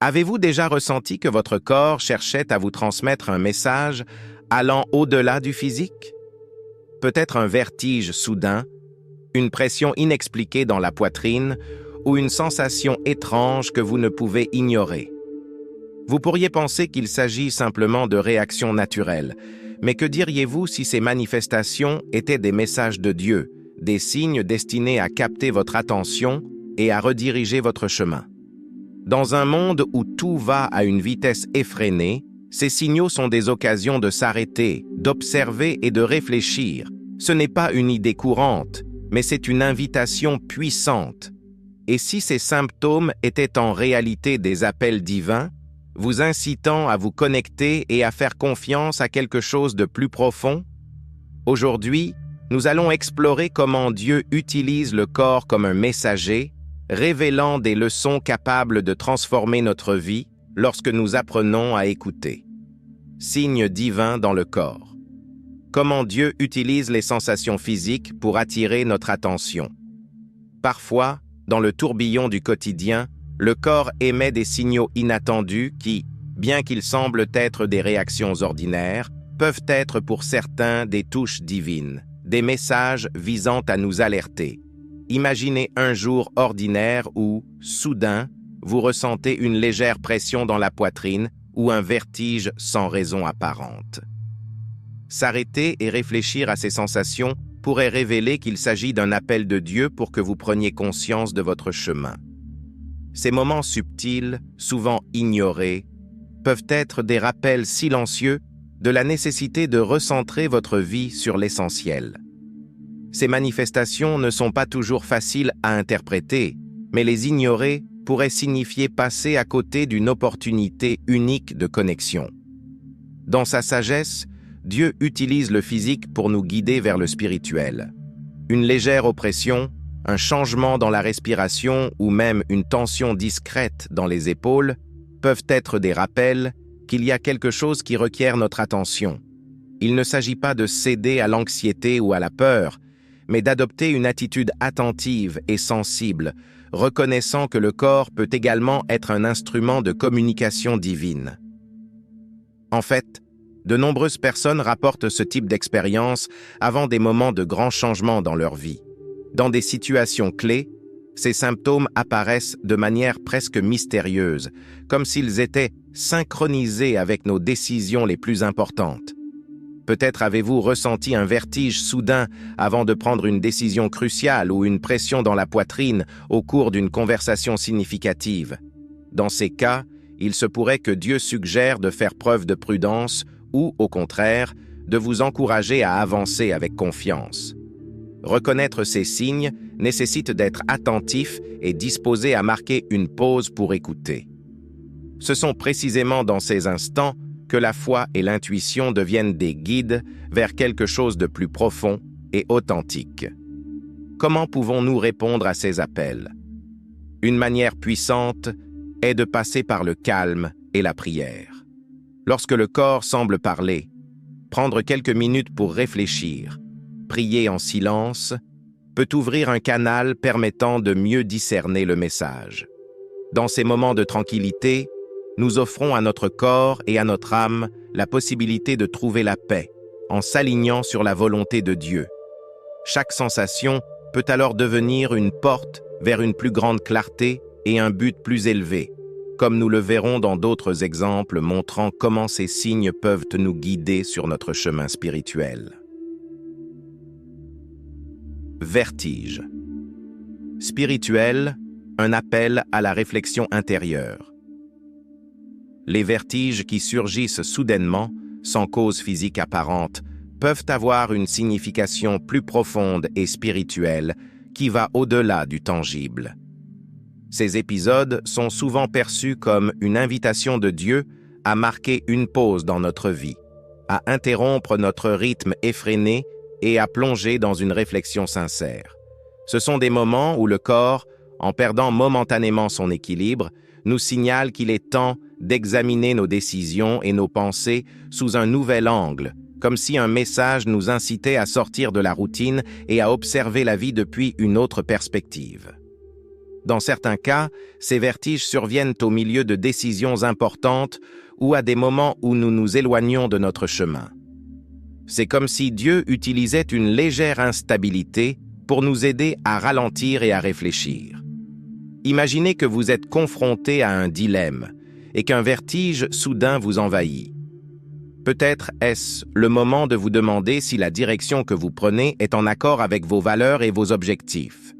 Avez-vous déjà ressenti que votre corps cherchait à vous transmettre un message allant au-delà du physique? Peut-être un vertige soudain, une pression inexpliquée dans la poitrine ou une sensation étrange que vous ne pouvez ignorer. Vous pourriez penser qu'il s'agit simplement de réactions naturelles, mais que diriez-vous si ces manifestations étaient des messages de Dieu, des signes destinés à capter votre attention et à rediriger votre chemin? Dans un monde où tout va à une vitesse effrénée, ces signaux sont des occasions de s'arrêter, d'observer et de réfléchir. Ce n'est pas une idée courante, mais c'est une invitation puissante. Et si ces symptômes étaient en réalité des appels divins, vous incitant à vous connecter et à faire confiance à quelque chose de plus profond? Aujourd'hui, nous allons explorer comment Dieu utilise le corps comme un messager, révélant des leçons capables de transformer notre vie lorsque nous apprenons à écouter. Signe divin dans le corps. Comment Dieu utilise les sensations physiques pour attirer notre attention. Parfois, dans le tourbillon du quotidien, le corps émet des signaux inattendus qui, bien qu'ils semblent être des réactions ordinaires, peuvent être pour certains des touches divines, des messages visant à nous alerter. Imaginez un jour ordinaire où, soudain, vous ressentez une légère pression dans la poitrine ou un vertige sans raison apparente. S'arrêter et réfléchir à ces sensations pourrait révéler qu'il s'agit d'un appel de Dieu pour que vous preniez conscience de votre chemin. Ces moments subtils, souvent ignorés, peuvent être des rappels silencieux de la nécessité de recentrer votre vie sur l'essentiel. Ces manifestations ne sont pas toujours faciles à interpréter, mais les ignorer pourrait signifier passer à côté d'une opportunité unique de connexion. Dans sa sagesse, Dieu utilise le physique pour nous guider vers le spirituel. Une légère oppression, un changement dans la respiration ou même une tension discrète dans les épaules peuvent être des rappels qu'il y a quelque chose qui requiert notre attention. Il ne s'agit pas de céder à l'anxiété ou à la peur, mais d'adopter une attitude attentive et sensible, reconnaissant que le corps peut également être un instrument de communication divine. En fait, de nombreuses personnes rapportent ce type d'expérience avant des moments de grands changements dans leur vie. Dans des situations clés, ces symptômes apparaissent de manière presque mystérieuse, comme s'ils étaient synchronisés avec nos décisions les plus importantes. Peut-être avez-vous ressenti un vertige soudain avant de prendre une décision cruciale ou une pression dans la poitrine au cours d'une conversation significative. Dans ces cas, il se pourrait que Dieu suggère de faire preuve de prudence ou, au contraire, de vous encourager à avancer avec confiance. Reconnaître ces signes nécessite d'être attentif et disposé à marquer une pause pour écouter. Ce sont précisément dans ces instants que la foi et l'intuition deviennent des guides vers quelque chose de plus profond et authentique. Comment pouvons-nous répondre à ces appels? Une manière puissante est de passer par le calme et la prière. Lorsque le corps semble parler, prendre quelques minutes pour réfléchir, prier en silence, peut ouvrir un canal permettant de mieux discerner le message. Dans ces moments de tranquillité, nous offrons à notre corps et à notre âme la possibilité de trouver la paix en s'alignant sur la volonté de Dieu. Chaque sensation peut alors devenir une porte vers une plus grande clarté et un but plus élevé, comme nous le verrons dans d'autres exemples montrant comment ces signes peuvent nous guider sur notre chemin spirituel. Vertige. Spirituel, un appel à la réflexion intérieure. Les vertiges qui surgissent soudainement, sans cause physique apparente, peuvent avoir une signification plus profonde et spirituelle qui va au-delà du tangible. Ces épisodes sont souvent perçus comme une invitation de Dieu à marquer une pause dans notre vie, à interrompre notre rythme effréné et à plonger dans une réflexion sincère. Ce sont des moments où le corps, en perdant momentanément son équilibre, nous signale qu'il est temps d'examiner nos décisions et nos pensées sous un nouvel angle, comme si un message nous incitait à sortir de la routine et à observer la vie depuis une autre perspective. Dans certains cas, ces vertiges surviennent au milieu de décisions importantes ou à des moments où nous nous éloignons de notre chemin. C'est comme si Dieu utilisait une légère instabilité pour nous aider à ralentir et à réfléchir. Imaginez que vous êtes confronté à un dilemme et qu'un vertige soudain vous envahit. Peut-être est-ce le moment de vous demander si la direction que vous prenez est en accord avec vos valeurs et vos objectifs.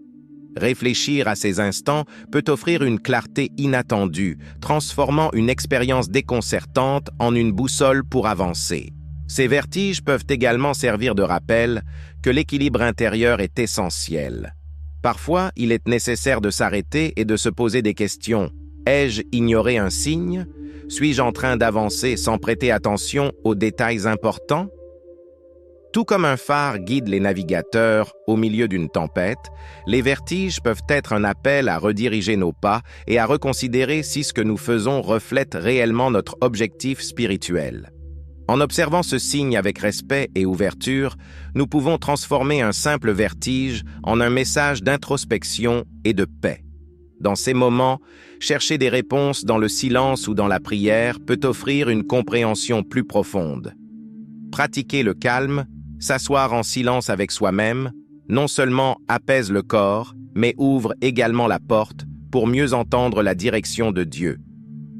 Réfléchir à ces instants peut offrir une clarté inattendue, transformant une expérience déconcertante en une boussole pour avancer. Ces vertiges peuvent également servir de rappel que l'équilibre intérieur est essentiel. Parfois, il est nécessaire de s'arrêter et de se poser des questions. Ai-je ignoré un signe? Suis-je en train d'avancer sans prêter attention aux détails importants? Tout comme un phare guide les navigateurs au milieu d'une tempête, les vertiges peuvent être un appel à rediriger nos pas et à reconsidérer si ce que nous faisons reflète réellement notre objectif spirituel. En observant ce signe avec respect et ouverture, nous pouvons transformer un simple vertige en un message d'introspection et de paix. Dans ces moments, chercher des réponses dans le silence ou dans la prière peut offrir une compréhension plus profonde. Pratiquer le calme, s'asseoir en silence avec soi-même, non seulement apaise le corps, mais ouvre également la porte pour mieux entendre la direction de Dieu.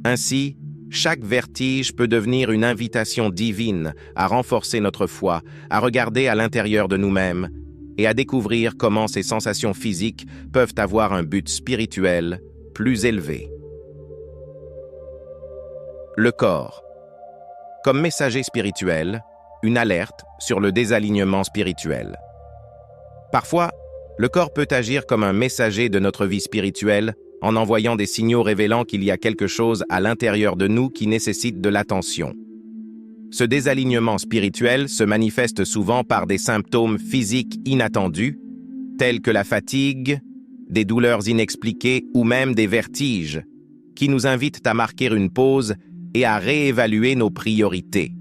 Ainsi, chaque vertige peut devenir une invitation divine à renforcer notre foi, à regarder à l'intérieur de nous-mêmes et à découvrir comment ces sensations physiques peuvent avoir un but spirituel plus élevé. Le corps. Comme messager spirituel, une alerte sur le désalignement spirituel. Parfois, le corps peut agir comme un messager de notre vie spirituelle en envoyant des signaux révélant qu'il y a quelque chose à l'intérieur de nous qui nécessite de l'attention. Ce désalignement spirituel se manifeste souvent par des symptômes physiques inattendus, tels que la fatigue, des douleurs inexpliquées ou même des vertiges, qui nous invitent à marquer une pause et à réévaluer nos priorités.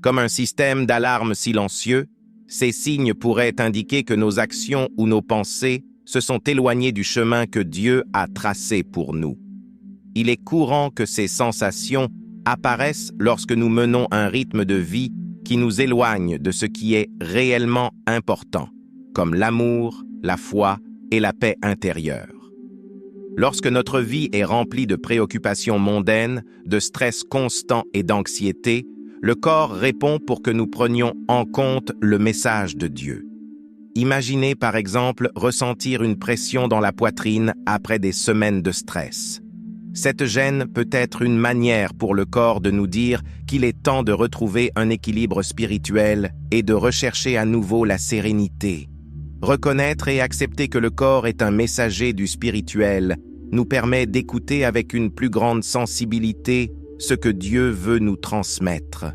Comme un système d'alarme silencieux, ces signes pourraient indiquer que nos actions ou nos pensées se sont éloignées du chemin que Dieu a tracé pour nous. Il est courant que ces sensations apparaissent lorsque nous menons un rythme de vie qui nous éloigne de ce qui est réellement important, comme l'amour, la foi et la paix intérieure. Lorsque notre vie est remplie de préoccupations mondaines, de stress constant et d'anxiété, le corps répond pour que nous prenions en compte le message de Dieu. Imaginez par exemple ressentir une pression dans la poitrine après des semaines de stress. Cette gêne peut être une manière pour le corps de nous dire qu'il est temps de retrouver un équilibre spirituel et de rechercher à nouveau la sérénité. Reconnaître et accepter que le corps est un messager du spirituel nous permet d'écouter avec une plus grande sensibilité ce que Dieu veut nous transmettre.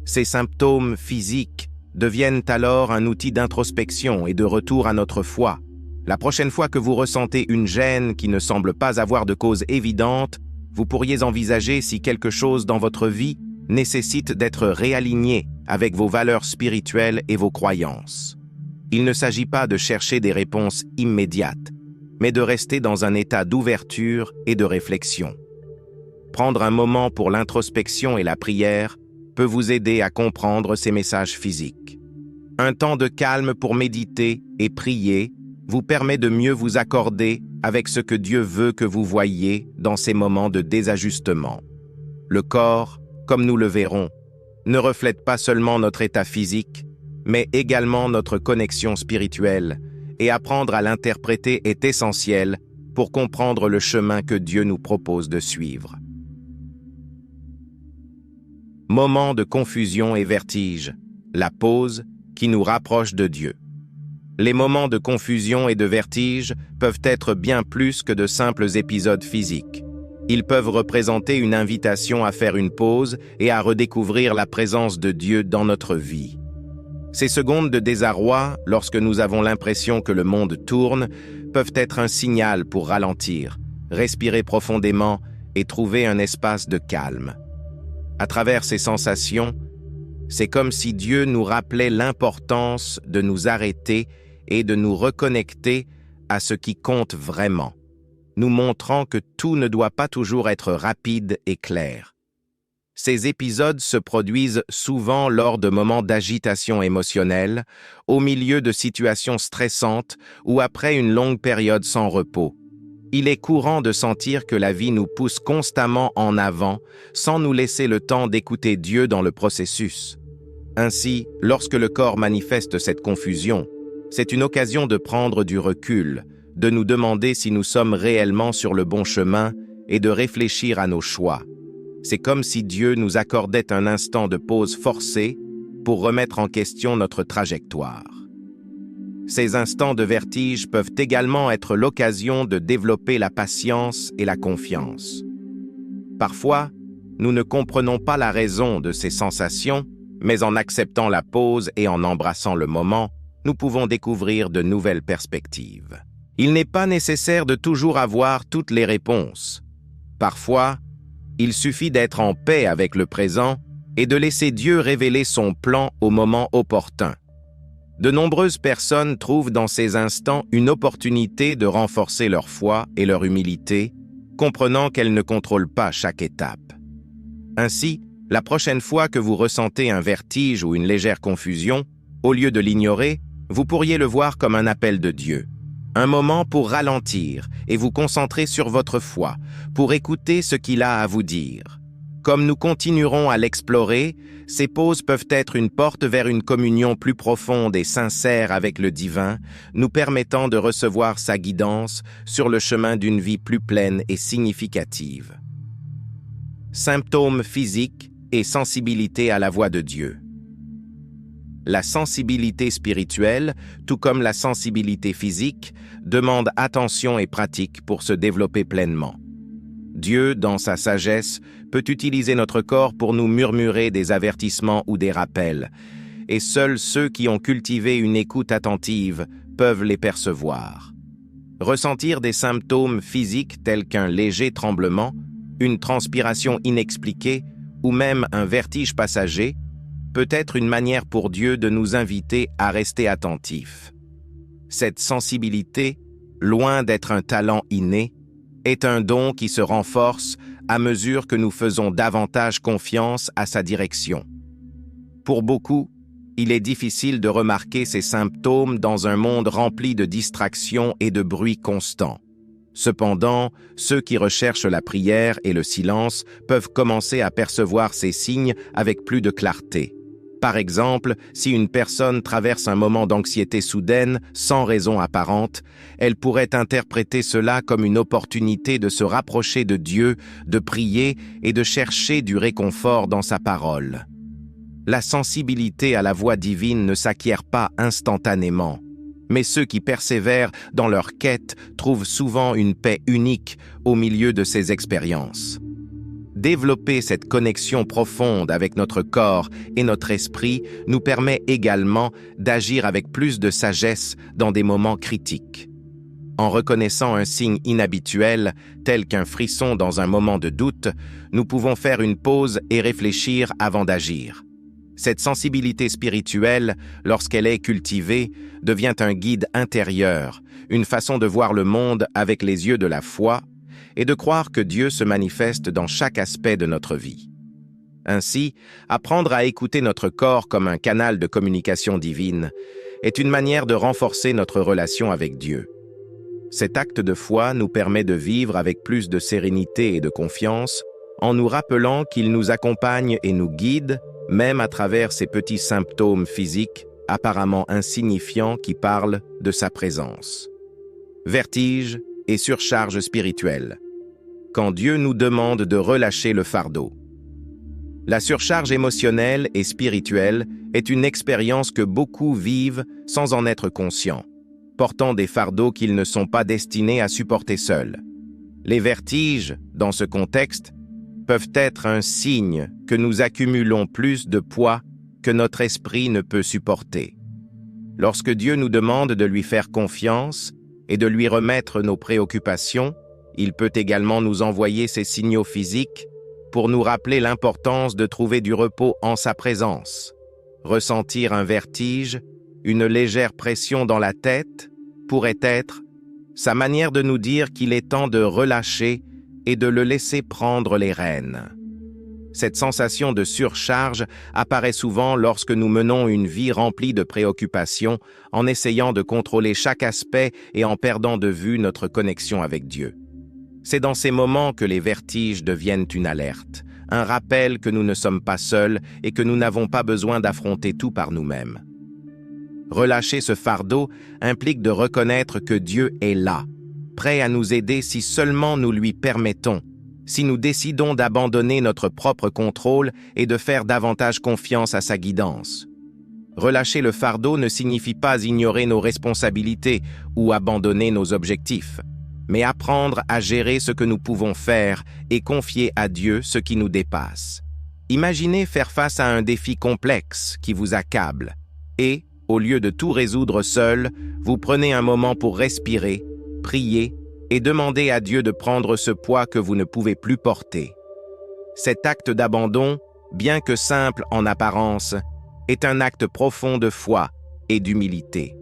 Ces symptômes physiques deviennent alors un outil d'introspection et de retour à notre foi. La prochaine fois que vous ressentez une gêne qui ne semble pas avoir de cause évidente, vous pourriez envisager si quelque chose dans votre vie nécessite d'être réaligné avec vos valeurs spirituelles et vos croyances. Il ne s'agit pas de chercher des réponses immédiates, mais de rester dans un état d'ouverture et de réflexion. Prendre un moment pour l'introspection et la prière peut vous aider à comprendre ces messages physiques. Un temps de calme pour méditer et prier vous permet de mieux vous accorder avec ce que Dieu veut que vous voyiez dans ces moments de désajustement. Le corps, comme nous le verrons, ne reflète pas seulement notre état physique, mais également notre connexion spirituelle, et apprendre à l'interpréter est essentiel pour comprendre le chemin que Dieu nous propose de suivre. Moment de confusion et vertige, la pause qui nous rapproche de Dieu. Les moments de confusion et de vertige peuvent être bien plus que de simples épisodes physiques. Ils peuvent représenter une invitation à faire une pause et à redécouvrir la présence de Dieu dans notre vie. Ces secondes de désarroi, lorsque nous avons l'impression que le monde tourne, peuvent être un signal pour ralentir, respirer profondément et trouver un espace de calme. À travers ces sensations, c'est comme si Dieu nous rappelait l'importance de nous arrêter et de nous reconnecter à ce qui compte vraiment, nous montrant que tout ne doit pas toujours être rapide et clair. Ces épisodes se produisent souvent lors de moments d'agitation émotionnelle, au milieu de situations stressantes ou après une longue période sans repos. Il est courant de sentir que la vie nous pousse constamment en avant, sans nous laisser le temps d'écouter Dieu dans le processus. Ainsi, lorsque le corps manifeste cette confusion, c'est une occasion de prendre du recul, de nous demander si nous sommes réellement sur le bon chemin et de réfléchir à nos choix. C'est comme si Dieu nous accordait un instant de pause forcée pour remettre en question notre trajectoire. Ces instants de vertige peuvent également être l'occasion de développer la patience et la confiance. Parfois, nous ne comprenons pas la raison de ces sensations, mais en acceptant la pause et en embrassant le moment, nous pouvons découvrir de nouvelles perspectives. Il n'est pas nécessaire de toujours avoir toutes les réponses. Parfois, il suffit d'être en paix avec le présent et de laisser Dieu révéler son plan au moment opportun. De nombreuses personnes trouvent dans ces instants une opportunité de renforcer leur foi et leur humilité, comprenant qu'elles ne contrôlent pas chaque étape. Ainsi, la prochaine fois que vous ressentez un vertige ou une légère confusion, au lieu de l'ignorer, vous pourriez le voir comme un appel de Dieu. Un moment pour ralentir et vous concentrer sur votre foi, pour écouter ce qu'il a à vous dire. Comme nous continuerons à l'explorer, ces pauses peuvent être une porte vers une communion plus profonde et sincère avec le divin, nous permettant de recevoir sa guidance sur le chemin d'une vie plus pleine et significative. Symptômes physiques et sensibilité à la voix de Dieu. La sensibilité spirituelle, tout comme la sensibilité physique, demande attention et pratique pour se développer pleinement. Dieu, dans sa sagesse, peut utiliser notre corps pour nous murmurer des avertissements ou des rappels, et seuls ceux qui ont cultivé une écoute attentive peuvent les percevoir. Ressentir des symptômes physiques tels qu'un léger tremblement, une transpiration inexpliquée ou même un vertige passager peut être une manière pour Dieu de nous inviter à rester attentifs. Cette sensibilité, loin d'être un talent inné, est un don qui se renforce à mesure que nous faisons davantage confiance à sa direction. Pour beaucoup, il est difficile de remarquer ces symptômes dans un monde rempli de distractions et de bruit constant. Cependant, ceux qui recherchent la prière et le silence peuvent commencer à percevoir ces signes avec plus de clarté. Par exemple, si une personne traverse un moment d'anxiété soudaine, sans raison apparente, elle pourrait interpréter cela comme une opportunité de se rapprocher de Dieu, de prier et de chercher du réconfort dans sa parole. La sensibilité à la voix divine ne s'acquiert pas instantanément, mais ceux qui persévèrent dans leur quête trouvent souvent une paix unique au milieu de ces expériences. Développer cette connexion profonde avec notre corps et notre esprit nous permet également d'agir avec plus de sagesse dans des moments critiques. En reconnaissant un signe inhabituel, tel qu'un frisson dans un moment de doute, nous pouvons faire une pause et réfléchir avant d'agir. Cette sensibilité spirituelle, lorsqu'elle est cultivée, devient un guide intérieur, une façon de voir le monde avec les yeux de la foi et de croire que Dieu se manifeste dans chaque aspect de notre vie. Ainsi, apprendre à écouter notre corps comme un canal de communication divine est une manière de renforcer notre relation avec Dieu. Cet acte de foi nous permet de vivre avec plus de sérénité et de confiance en nous rappelant qu'il nous accompagne et nous guide, même à travers ces petits symptômes physiques apparemment insignifiants qui parlent de sa présence. Vertige et surcharge spirituelle. Quand Dieu nous demande de relâcher le fardeau. La surcharge émotionnelle et spirituelle est une expérience que beaucoup vivent sans en être conscients, portant des fardeaux qu'ils ne sont pas destinés à supporter seuls. Les vertiges, dans ce contexte, peuvent être un signe que nous accumulons plus de poids que notre esprit ne peut supporter. Lorsque Dieu nous demande de lui faire confiance et de lui remettre nos préoccupations, il peut également nous envoyer ces signaux physiques pour nous rappeler l'importance de trouver du repos en sa présence. Ressentir un vertige, une légère pression dans la tête, pourrait être sa manière de nous dire qu'il est temps de relâcher et de le laisser prendre les rênes. Cette sensation de surcharge apparaît souvent lorsque nous menons une vie remplie de préoccupations, en essayant de contrôler chaque aspect et en perdant de vue notre connexion avec Dieu. C'est dans ces moments que les vertiges deviennent une alerte, un rappel que nous ne sommes pas seuls et que nous n'avons pas besoin d'affronter tout par nous-mêmes. Relâcher ce fardeau implique de reconnaître que Dieu est là, prêt à nous aider si seulement nous lui permettons, si nous décidons d'abandonner notre propre contrôle et de faire davantage confiance à sa guidance. Relâcher le fardeau ne signifie pas ignorer nos responsabilités ou abandonner nos objectifs, mais apprendre à gérer ce que nous pouvons faire et confier à Dieu ce qui nous dépasse. Imaginez faire face à un défi complexe qui vous accable et, au lieu de tout résoudre seul, vous prenez un moment pour respirer, prier et demander à Dieu de prendre ce poids que vous ne pouvez plus porter. Cet acte d'abandon, bien que simple en apparence, est un acte profond de foi et d'humilité.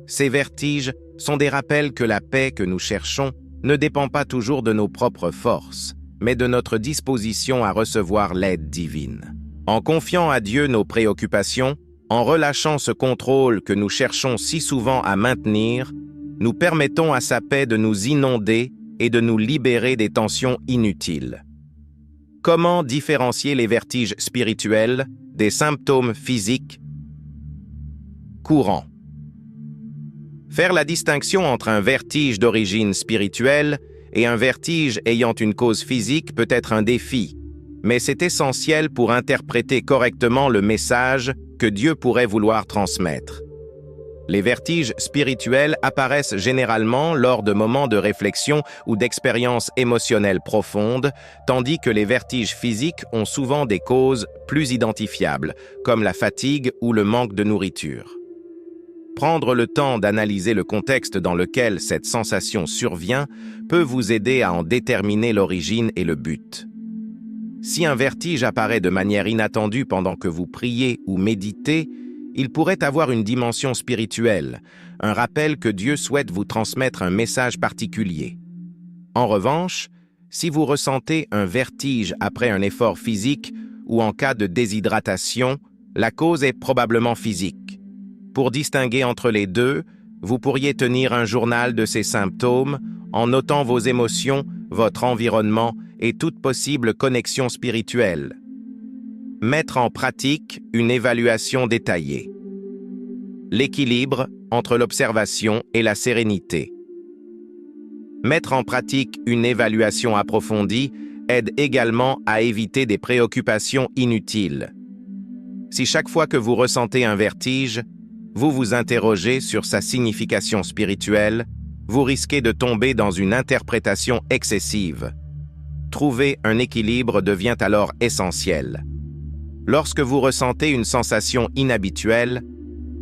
Ces vertiges sont des rappels que la paix que nous cherchons ne dépend pas toujours de nos propres forces, mais de notre disposition à recevoir l'aide divine. En confiant à Dieu nos préoccupations, en relâchant ce contrôle que nous cherchons si souvent à maintenir, nous permettons à sa paix de nous inonder et de nous libérer des tensions inutiles. Comment différencier les vertiges spirituels des symptômes physiques courants? Faire la distinction entre un vertige d'origine spirituelle et un vertige ayant une cause physique peut être un défi, mais c'est essentiel pour interpréter correctement le message que Dieu pourrait vouloir transmettre. Les vertiges spirituels apparaissent généralement lors de moments de réflexion ou d'expériences émotionnelles profondes, tandis que les vertiges physiques ont souvent des causes plus identifiables, comme la fatigue ou le manque de nourriture. Prendre le temps d'analyser le contexte dans lequel cette sensation survient peut vous aider à en déterminer l'origine et le but. Si un vertige apparaît de manière inattendue pendant que vous priez ou méditez, il pourrait avoir une dimension spirituelle, un rappel que Dieu souhaite vous transmettre un message particulier. En revanche, si vous ressentez un vertige après un effort physique ou en cas de déshydratation, la cause est probablement physique. Pour distinguer entre les deux, vous pourriez tenir un journal de ces symptômes en notant vos émotions, votre environnement et toute possible connexion spirituelle. Mettre en pratique une évaluation détaillée. L'équilibre entre l'observation et la sérénité. Mettre en pratique une évaluation approfondie aide également à éviter des préoccupations inutiles. Si chaque fois que vous ressentez un vertige, vous vous interrogez sur sa signification spirituelle, vous risquez de tomber dans une interprétation excessive. Trouver un équilibre devient alors essentiel. Lorsque vous ressentez une sensation inhabituelle,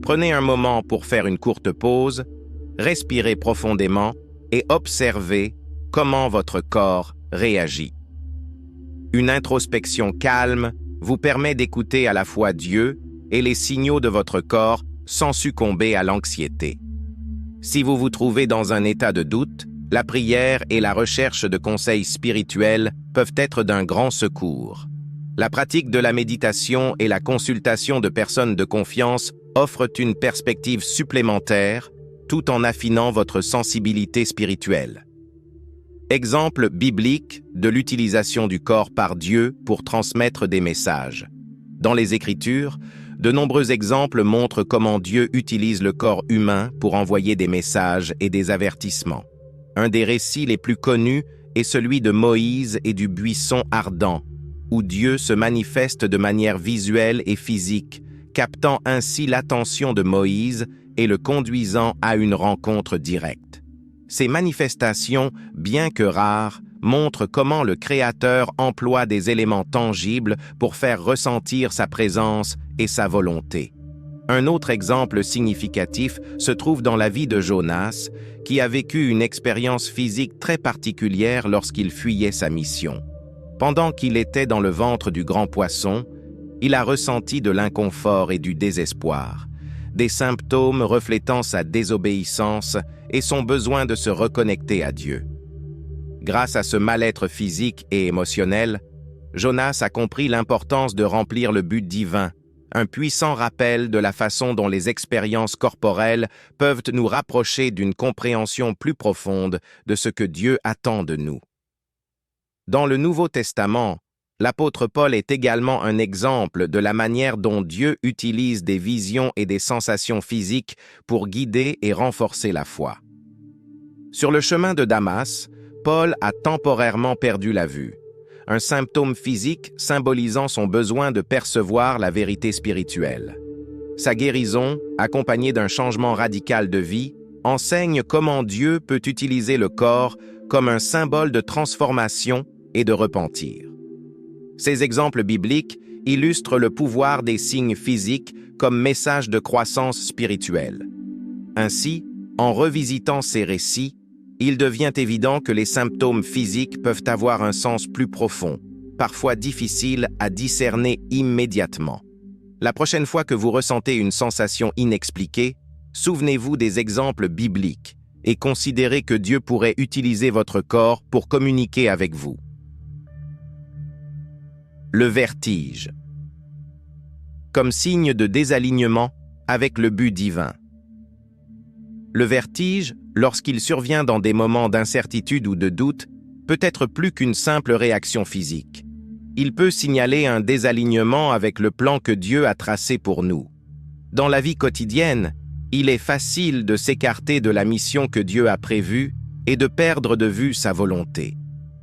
prenez un moment pour faire une courte pause, respirez profondément et observez comment votre corps réagit. Une introspection calme vous permet d'écouter à la fois Dieu et les signaux de votre corps sans succomber à l'anxiété. Si vous vous trouvez dans un état de doute, la prière et la recherche de conseils spirituels peuvent être d'un grand secours. La pratique de la méditation et la consultation de personnes de confiance offrent une perspective supplémentaire, tout en affinant votre sensibilité spirituelle. Exemple biblique de l'utilisation du corps par Dieu pour transmettre des messages. Dans les Écritures, de nombreux exemples montrent comment Dieu utilise le corps humain pour envoyer des messages et des avertissements. Un des récits les plus connus est celui de Moïse et du buisson ardent, où Dieu se manifeste de manière visuelle et physique, captant ainsi l'attention de Moïse et le conduisant à une rencontre directe. Ces manifestations, bien que rares, montrent comment le Créateur emploie des éléments tangibles pour faire ressentir sa présence et sa volonté. Un autre exemple significatif se trouve dans la vie de Jonas, qui a vécu une expérience physique très particulière lorsqu'il fuyait sa mission. Pendant qu'il était dans le ventre du grand poisson, il a ressenti de l'inconfort et du désespoir. des symptômes reflétant sa désobéissance et son besoin de se reconnecter à Dieu. Grâce à ce mal-être physique et émotionnel, Jonas a compris l'importance de remplir le but divin, un puissant rappel de la façon dont les expériences corporelles peuvent nous rapprocher d'une compréhension plus profonde de ce que Dieu attend de nous. Dans le Nouveau Testament, l'apôtre Paul est également un exemple de la manière dont Dieu utilise des visions et des sensations physiques pour guider et renforcer la foi. Sur le chemin de Damas, Paul a temporairement perdu la vue, un symptôme physique symbolisant son besoin de percevoir la vérité spirituelle. Sa guérison, accompagnée d'un changement radical de vie, enseigne comment Dieu peut utiliser le corps comme un symbole de transformation et de repentir. Ces exemples bibliques illustrent le pouvoir des signes physiques comme message de croissance spirituelle. Ainsi, en revisitant ces récits, il devient évident que les symptômes physiques peuvent avoir un sens plus profond, parfois difficile à discerner immédiatement. La prochaine fois que vous ressentez une sensation inexpliquée, souvenez-vous des exemples bibliques et considérez que Dieu pourrait utiliser votre corps pour communiquer avec vous. Le vertige. Comme signe de désalignement avec le but divin. Le vertige, lorsqu'il survient dans des moments d'incertitude ou de doute, peut être plus qu'une simple réaction physique. Il peut signaler un désalignement avec le plan que Dieu a tracé pour nous. Dans la vie quotidienne, il est facile de s'écarter de la mission que Dieu a prévue et de perdre de vue sa volonté.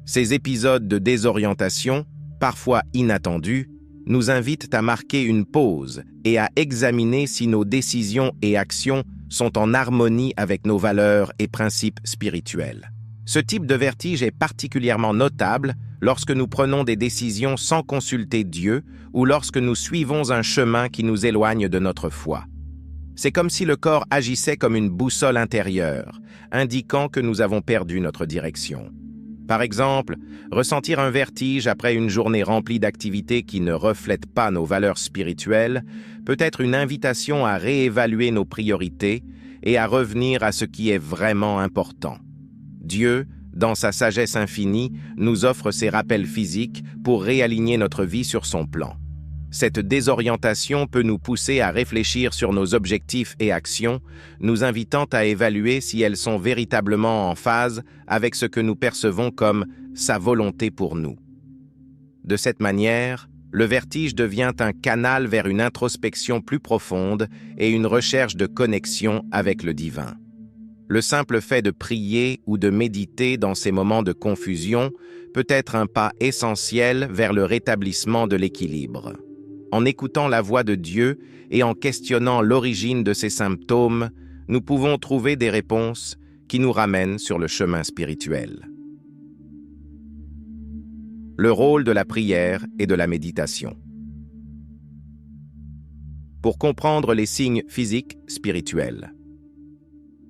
Ces épisodes de désorientation, parfois inattendus, nous invitent à marquer une pause et à examiner si nos décisions et actions sont en harmonie avec nos valeurs et principes spirituels. Ce type de vertige est particulièrement notable lorsque nous prenons des décisions sans consulter Dieu ou lorsque nous suivons un chemin qui nous éloigne de notre foi. C'est comme si le corps agissait comme une boussole intérieure, indiquant que nous avons perdu notre direction. Par exemple, ressentir un vertige après une journée remplie d'activités qui ne reflètent pas nos valeurs spirituelles peut être une invitation à réévaluer nos priorités et à revenir à ce qui est vraiment important. Dieu, dans sa sagesse infinie, nous offre ces rappels physiques pour réaligner notre vie sur son plan. Cette désorientation peut nous pousser à réfléchir sur nos objectifs et actions, nous invitant à évaluer si elles sont véritablement en phase avec ce que nous percevons comme sa volonté pour nous. De cette manière, le vertige devient un canal vers une introspection plus profonde et une recherche de connexion avec le divin. Le simple fait de prier ou de méditer dans ces moments de confusion peut être un pas essentiel vers le rétablissement de l'équilibre. En écoutant la voix de Dieu et en questionnant l'origine de ces symptômes, nous pouvons trouver des réponses qui nous ramènent sur le chemin spirituel. Le rôle de la prière et de la méditation. Pour comprendre les signes physiques spirituels.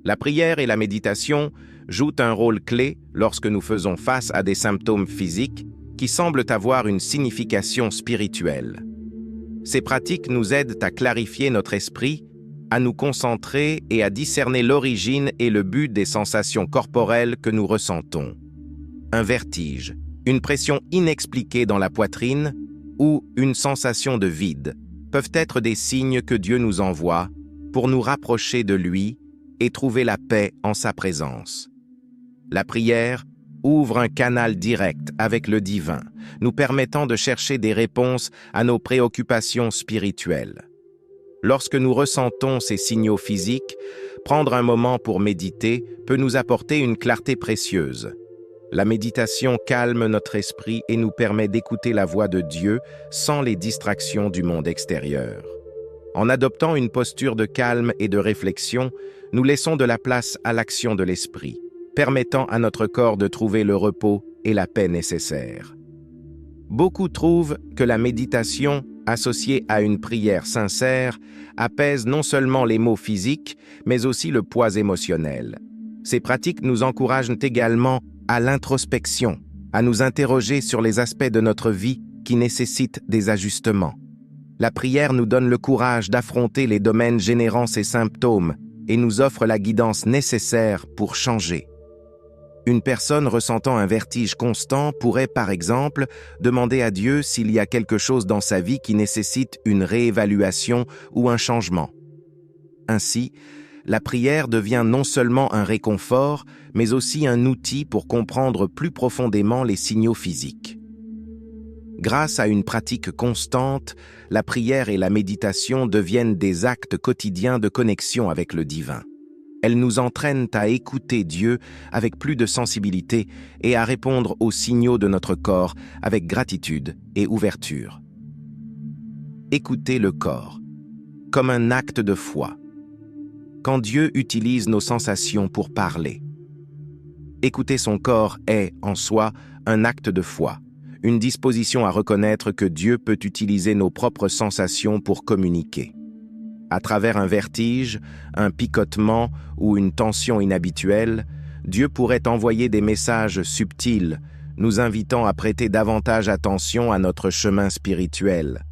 La prière et la méditation jouent un rôle clé lorsque nous faisons face à des symptômes physiques qui semblent avoir une signification spirituelle. Ces pratiques nous aident à clarifier notre esprit, à nous concentrer et à discerner l'origine et le but des sensations corporelles que nous ressentons. Un vertige, une pression inexpliquée dans la poitrine ou une sensation de vide peuvent être des signes que Dieu nous envoie pour nous rapprocher de lui et trouver la paix en sa présence. La prière ouvre un canal direct avec le divin, nous permettant de chercher des réponses à nos préoccupations spirituelles. Lorsque nous ressentons ces signaux physiques, prendre un moment pour méditer peut nous apporter une clarté précieuse. La méditation calme notre esprit et nous permet d'écouter la voix de Dieu sans les distractions du monde extérieur. En adoptant une posture de calme et de réflexion, nous laissons de la place à l'action de l'esprit, permettant à notre corps de trouver le repos et la paix nécessaires. Beaucoup trouvent que la méditation, associée à une prière sincère, apaise non seulement les maux physiques, mais aussi le poids émotionnel. Ces pratiques nous encouragent également à l'introspection, à nous interroger sur les aspects de notre vie qui nécessitent des ajustements. La prière nous donne le courage d'affronter les domaines générant ces symptômes et nous offre la guidance nécessaire pour changer. Une personne ressentant un vertige constant pourrait, par exemple, demander à Dieu s'il y a quelque chose dans sa vie qui nécessite une réévaluation ou un changement. Ainsi, la prière devient non seulement un réconfort, mais aussi un outil pour comprendre plus profondément les signaux physiques. Grâce à une pratique constante, la prière et la méditation deviennent des actes quotidiens de connexion avec le divin. Elles nous entraînent à écouter Dieu avec plus de sensibilité et à répondre aux signaux de notre corps avec gratitude et ouverture. Écouter le corps, comme un acte de foi. Quand Dieu utilise nos sensations pour parler. Écouter son corps est, en soi, un acte de foi. Une disposition à reconnaître que Dieu peut utiliser nos propres sensations pour communiquer. À travers un vertige, un picotement ou une tension inhabituelle, Dieu pourrait envoyer des messages subtils, nous invitant à prêter davantage attention à notre chemin spirituel.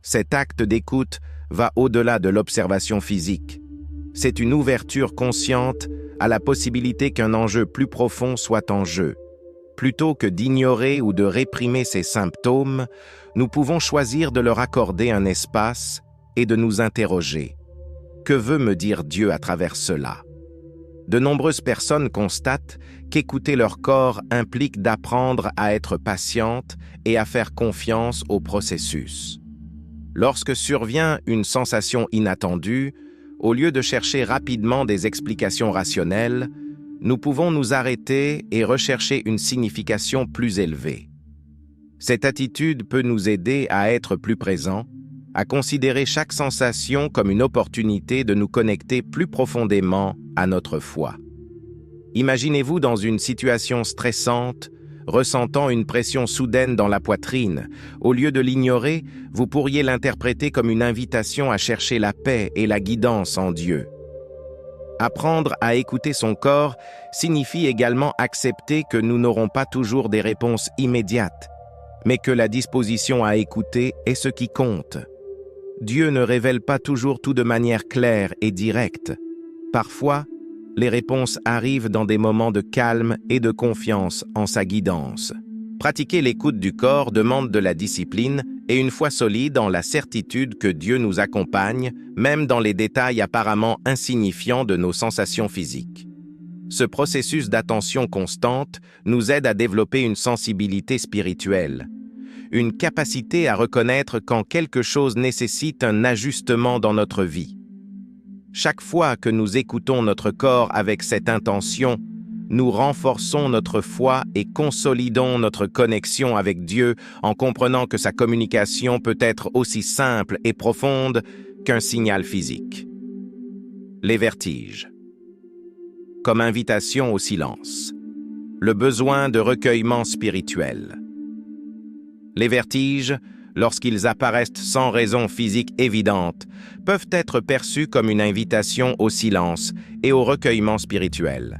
Cet acte d'écoute va au-delà de l'observation physique. C'est une ouverture consciente à la possibilité qu'un enjeu plus profond soit en jeu. Plutôt que d'ignorer ou de réprimer ces symptômes, nous pouvons choisir de leur accorder un espace et de nous interroger. Que veut me dire Dieu à travers cela? De nombreuses personnes constatent qu'écouter leur corps implique d'apprendre à être patiente et à faire confiance au processus. Lorsque survient une sensation inattendue, au lieu de chercher rapidement des explications rationnelles, nous pouvons nous arrêter et rechercher une signification plus élevée. Cette attitude peut nous aider à être plus présents, à considérer chaque sensation comme une opportunité de nous connecter plus profondément à notre foi. Imaginez-vous dans une situation stressante, ressentant une pression soudaine dans la poitrine. Au lieu de l'ignorer, vous pourriez l'interpréter comme une invitation à chercher la paix et la guidance en Dieu. Apprendre à écouter son corps signifie également accepter que nous n'aurons pas toujours des réponses immédiates, mais que la disposition à écouter est ce qui compte. Dieu ne révèle pas toujours tout de manière claire et directe. Parfois, les réponses arrivent dans des moments de calme et de confiance en sa guidance. Pratiquer l'écoute du corps demande de la discipline et une foi solide en la certitude que Dieu nous accompagne, même dans les détails apparemment insignifiants de nos sensations physiques. Ce processus d'attention constante nous aide à développer une sensibilité spirituelle, une capacité à reconnaître quand quelque chose nécessite un ajustement dans notre vie. Chaque fois que nous écoutons notre corps avec cette intention, nous renforçons notre foi et consolidons notre connexion avec Dieu en comprenant que sa communication peut être aussi simple et profonde qu'un signal physique. Les vertiges. Comme invitation au silence. Le besoin de recueillement spirituel. Les vertiges, lorsqu'ils apparaissent sans raison physique évidente, peuvent être perçus comme une invitation au silence et au recueillement spirituel.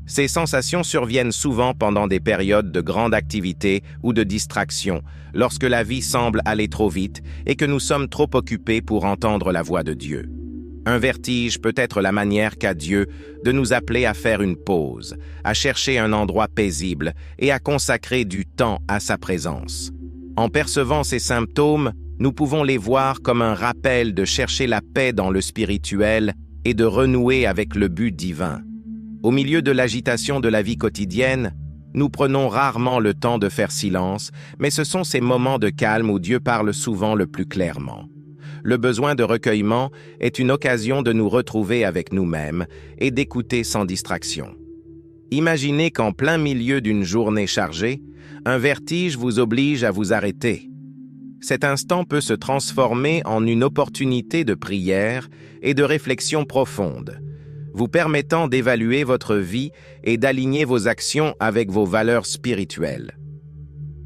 Ces sensations surviennent souvent pendant des périodes de grande activité ou de distraction, lorsque la vie semble aller trop vite et que nous sommes trop occupés pour entendre la voix de Dieu. Un vertige peut être la manière qu'a Dieu de nous appeler à faire une pause, à chercher un endroit paisible et à consacrer du temps à sa présence. En percevant ces symptômes, nous pouvons les voir comme un rappel de chercher la paix dans le spirituel et de renouer avec le but divin. Au milieu de l'agitation de la vie quotidienne, nous prenons rarement le temps de faire silence, mais ce sont ces moments de calme où Dieu parle souvent le plus clairement. Le besoin de recueillement est une occasion de nous retrouver avec nous-mêmes et d'écouter sans distraction. Imaginez qu'en plein milieu d'une journée chargée, un vertige vous oblige à vous arrêter. Cet instant peut se transformer en une opportunité de prière et de réflexion profonde, vous permettant d'évaluer votre vie et d'aligner vos actions avec vos valeurs spirituelles.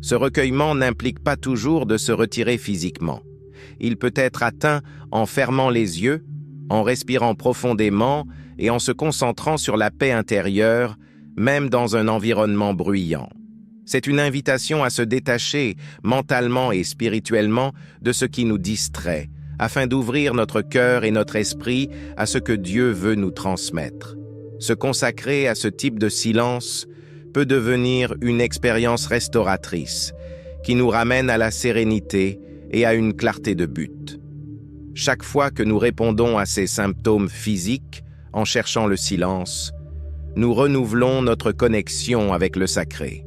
Ce recueillement n'implique pas toujours de se retirer physiquement. Il peut être atteint en fermant les yeux, en respirant profondément et en se concentrant sur la paix intérieure, même dans un environnement bruyant. C'est une invitation à se détacher, mentalement et spirituellement, de ce qui nous distrait, afin d'ouvrir notre cœur et notre esprit à ce que Dieu veut nous transmettre. Se consacrer à ce type de silence peut devenir une expérience restauratrice, qui nous ramène à la sérénité et à une clarté de but. Chaque fois que nous répondons à ces symptômes physiques, en cherchant le silence, nous renouvelons notre connexion avec le sacré.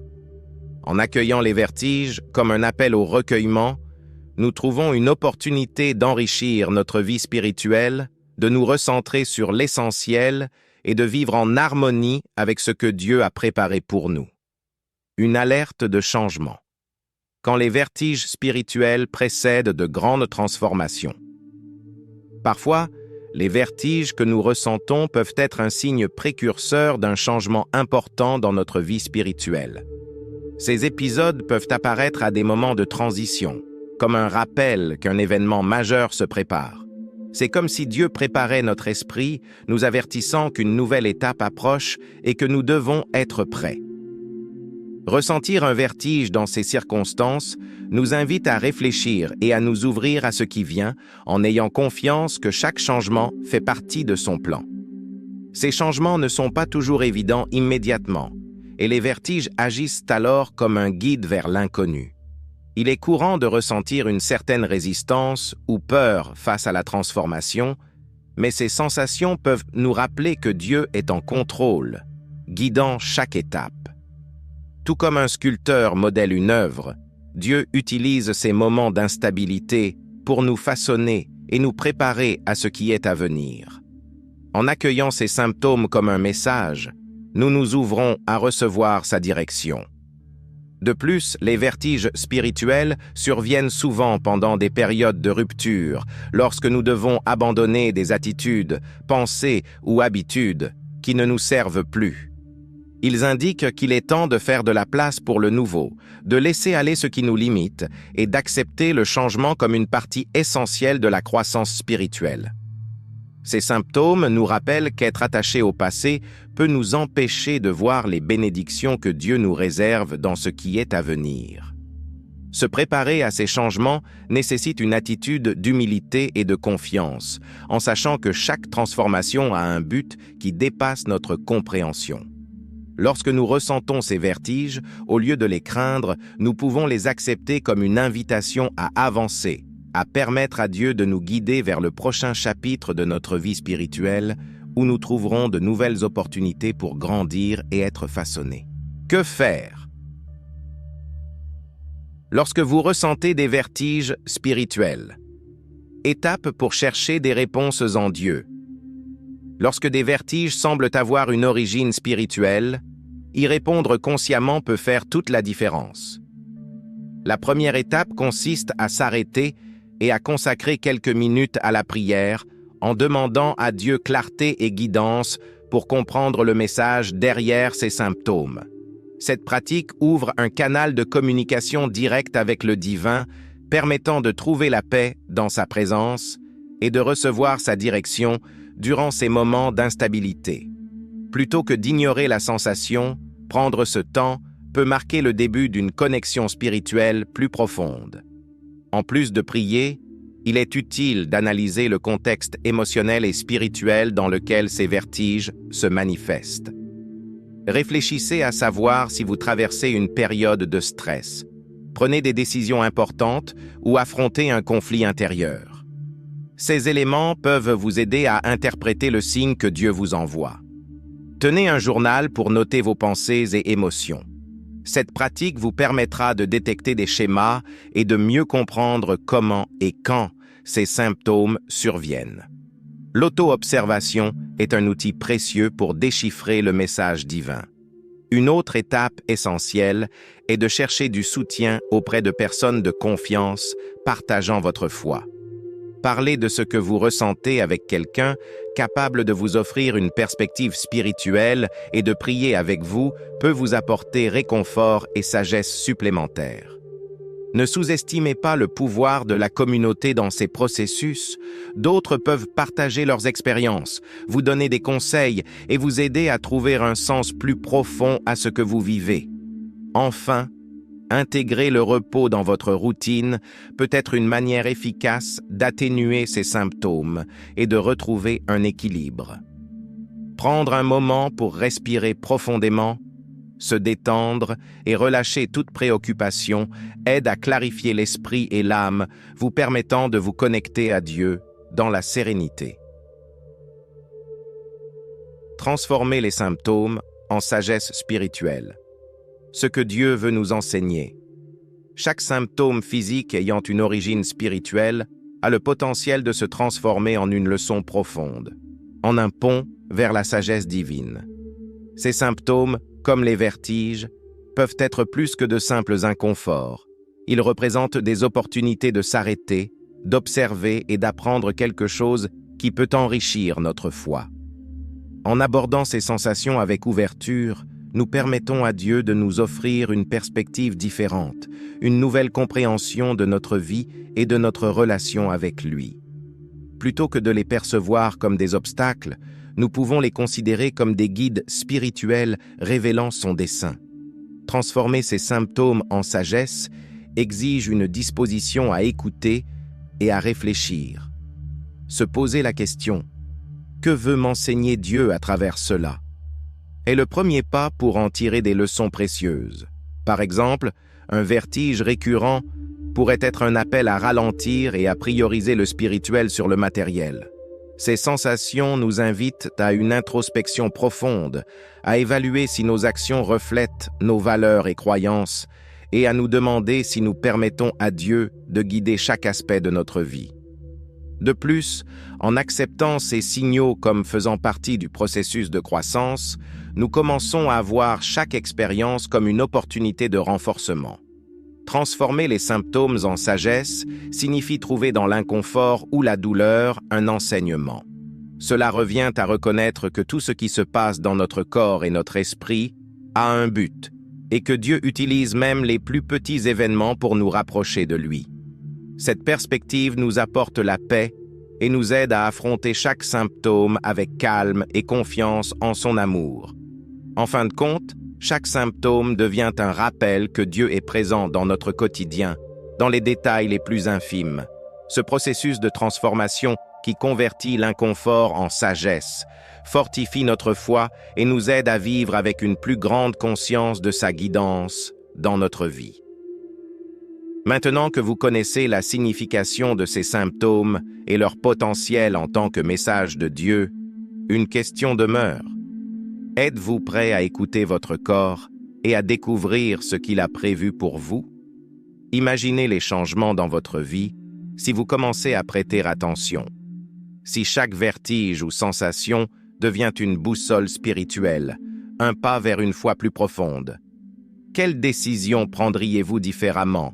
En accueillant les vertiges comme un appel au recueillement, nous trouvons une opportunité d'enrichir notre vie spirituelle, de nous recentrer sur l'essentiel et de vivre en harmonie avec ce que Dieu a préparé pour nous. Une alerte de changement. Quand les vertiges spirituels précèdent de grandes transformations. Parfois, les vertiges que nous ressentons peuvent être un signe précurseur d'un changement important dans notre vie spirituelle. Ces épisodes peuvent apparaître à des moments de transition, comme un rappel qu'un événement majeur se prépare. C'est comme si Dieu préparait notre esprit, nous avertissant qu'une nouvelle étape approche et que nous devons être prêts. Ressentir un vertige dans ces circonstances nous invite à réfléchir et à nous ouvrir à ce qui vient, en ayant confiance que chaque changement fait partie de son plan. Ces changements ne sont pas toujours évidents immédiatement, et les vertiges agissent alors comme un guide vers l'inconnu. Il est courant de ressentir une certaine résistance ou peur face à la transformation, mais ces sensations peuvent nous rappeler que Dieu est en contrôle, guidant chaque étape. Tout comme un sculpteur modèle une œuvre, Dieu utilise ces moments d'instabilité pour nous façonner et nous préparer à ce qui est à venir. En accueillant ces symptômes comme un message, nous nous ouvrons à recevoir sa direction. De plus, les vertiges spirituels surviennent souvent pendant des périodes de rupture, lorsque nous devons abandonner des attitudes, pensées ou habitudes qui ne nous servent plus. Ils indiquent qu'il est temps de faire de la place pour le nouveau, de laisser aller ce qui nous limite et d'accepter le changement comme une partie essentielle de la croissance spirituelle. Ces symptômes nous rappellent qu'être attaché au passé peut nous empêcher de voir les bénédictions que Dieu nous réserve dans ce qui est à venir. Se préparer à ces changements nécessite une attitude d'humilité et de confiance, en sachant que chaque transformation a un but qui dépasse notre compréhension. Lorsque nous ressentons ces vertiges, au lieu de les craindre, nous pouvons les accepter comme une invitation à avancer, à permettre à Dieu de nous guider vers le prochain chapitre de notre vie spirituelle, où nous trouverons de nouvelles opportunités pour grandir et être façonnés. Que faire? Lorsque vous ressentez des vertiges spirituels, étape pour chercher des réponses en Dieu. Lorsque des vertiges semblent avoir une origine spirituelle, y répondre consciemment peut faire toute la différence. La première étape consiste à s'arrêter et à consacrer quelques minutes à la prière en demandant à Dieu clarté et guidance pour comprendre le message derrière ces symptômes. Cette pratique ouvre un canal de communication directe avec le divin, permettant de trouver la paix dans sa présence et de recevoir sa direction durant ces moments d'instabilité. Plutôt que d'ignorer la sensation, prendre ce temps peut marquer le début d'une connexion spirituelle plus profonde. En plus de prier, il est utile d'analyser le contexte émotionnel et spirituel dans lequel ces vertiges se manifestent. Réfléchissez à savoir si vous traversez une période de stress, prenez des décisions importantes ou affrontez un conflit intérieur. Ces éléments peuvent vous aider à interpréter le signe que Dieu vous envoie. Tenez un journal pour noter vos pensées et émotions. Cette pratique vous permettra de détecter des schémas et de mieux comprendre comment et quand ces symptômes surviennent. L'auto-observation est un outil précieux pour déchiffrer le message divin. Une autre étape essentielle est de chercher du soutien auprès de personnes de confiance partageant votre foi. Parler de ce que vous ressentez avec quelqu'un capable de vous offrir une perspective spirituelle et de prier avec vous peut vous apporter réconfort et sagesse supplémentaire. Ne sous-estimez pas le pouvoir de la communauté dans ces processus. D'autres peuvent partager leurs expériences, vous donner des conseils et vous aider à trouver un sens plus profond à ce que vous vivez. Enfin, intégrer le repos dans votre routine peut être une manière efficace d'atténuer ces symptômes et de retrouver un équilibre. Prendre un moment pour respirer profondément, se détendre et relâcher toute préoccupation aide à clarifier l'esprit et l'âme, vous permettant de vous connecter à Dieu dans la sérénité. Transformer les symptômes en sagesse spirituelle. Ce que Dieu veut nous enseigner. Chaque symptôme physique ayant une origine spirituelle a le potentiel de se transformer en une leçon profonde, en un pont vers la sagesse divine. Ces symptômes, comme les vertiges, peuvent être plus que de simples inconforts. Ils représentent des opportunités de s'arrêter, d'observer et d'apprendre quelque chose qui peut enrichir notre foi. En abordant ces sensations avec ouverture, nous permettons à Dieu de nous offrir une perspective différente, une nouvelle compréhension de notre vie et de notre relation avec lui. Plutôt que de les percevoir comme des obstacles, nous pouvons les considérer comme des guides spirituels révélant son dessein. Transformer ces symptômes en sagesse exige une disposition à écouter et à réfléchir. Se poser la question « Que veut m'enseigner Dieu à travers cela ?» est le premier pas pour en tirer des leçons précieuses. Par exemple, un vertige récurrent pourrait être un appel à ralentir et à prioriser le spirituel sur le matériel. Ces sensations nous invitent à une introspection profonde, à évaluer si nos actions reflètent nos valeurs et croyances et à nous demander si nous permettons à Dieu de guider chaque aspect de notre vie. De plus, en acceptant ces signaux comme faisant partie du processus de croissance, nous commençons à voir chaque expérience comme une opportunité de renforcement. Transformer les symptômes en sagesse signifie trouver dans l'inconfort ou la douleur un enseignement. Cela revient à reconnaître que tout ce qui se passe dans notre corps et notre esprit a un but, et que Dieu utilise même les plus petits événements pour nous rapprocher de lui. Cette perspective nous apporte la paix et nous aide à affronter chaque symptôme avec calme et confiance en son amour. En fin de compte, chaque symptôme devient un rappel que Dieu est présent dans notre quotidien, dans les détails les plus infimes. Ce processus de transformation qui convertit l'inconfort en sagesse, fortifie notre foi et nous aide à vivre avec une plus grande conscience de sa guidance dans notre vie. Maintenant que vous connaissez la signification de ces symptômes et leur potentiel en tant que message de Dieu, une question demeure. Êtes-vous prêt à écouter votre corps et à découvrir ce qu'il a prévu pour vous? Imaginez les changements dans votre vie si vous commencez à prêter attention. Si chaque vertige ou sensation devient une boussole spirituelle, un pas vers une foi plus profonde. Quelles décisions prendriez-vous différemment?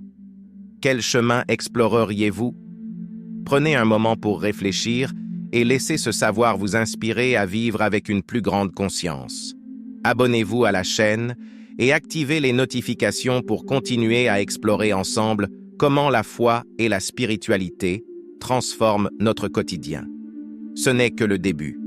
Quel chemin exploreriez-vous? Prenez un moment pour réfléchir et laissez ce savoir vous inspirer à vivre avec une plus grande conscience. Abonnez-vous à la chaîne et activez les notifications pour continuer à explorer ensemble comment la foi et la spiritualité transforment notre quotidien. Ce n'est que le début.